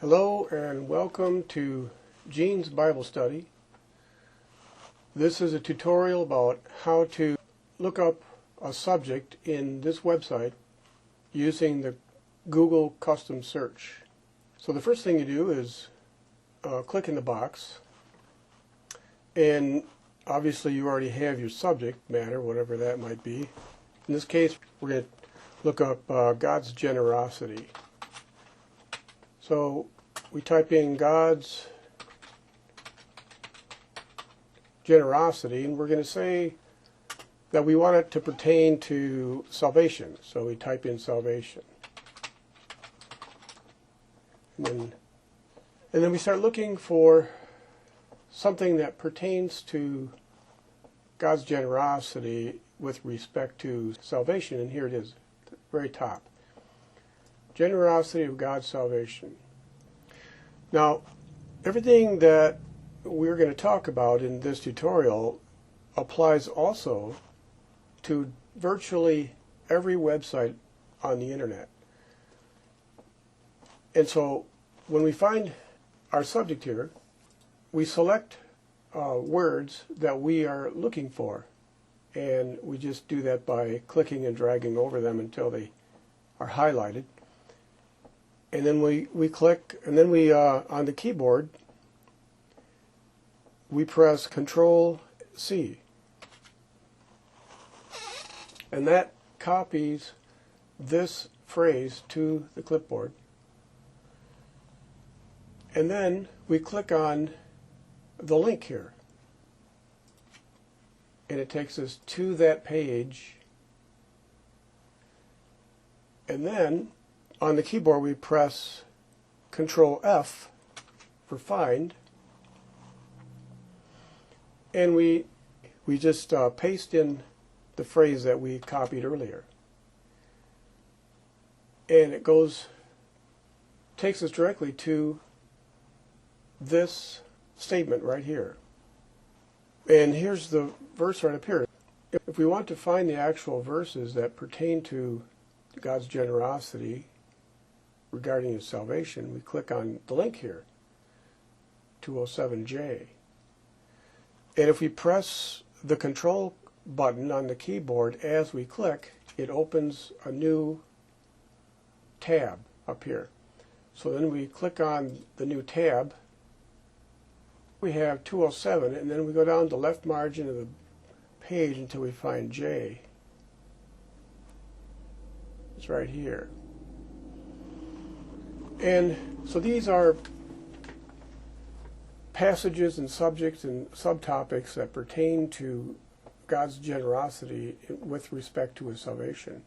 Hello and welcome to Gene's Bible Study. This is a tutorial about how to look up a subject in this website using the Google custom search. So the first thing you do is click in the box, and obviously you already have your subject matter, whatever that might be. In this case, we're going to look up God's generosity. So we type in God's generosity, and we're going to say that we want it to pertain to salvation. So we type in salvation. And then we start looking for something that pertains to God's generosity with respect to salvation. And here it is, at the very top. Generosity of God's salvation. Now, everything that we're going to talk about in this tutorial applies also to virtually every website on the internet. And so when we find our subject here, we select words that we are looking for, and we just do that by clicking and dragging over them until they are highlighted. And then we click, and then we on the keyboard we press Control-C, and that copies this phrase to the clipboard. And then we click on the link here, and it takes us to that page. And then on the keyboard we press Control-F for find, and we just paste in the phrase that we copied earlier, and it takes us directly to this statement right here. And here's the verse right up here. If we want to find the actual verses that pertain to God's generosity regarding His salvation, we click on the link here, 207J. And if we press the control button on the keyboard as we click, it opens a new tab up here. So then we click on the new tab. We have 207, and then we go down the left margin of the page until we find J. It's right here. And so these are passages and subjects and subtopics that pertain to God's generosity with respect to His salvation.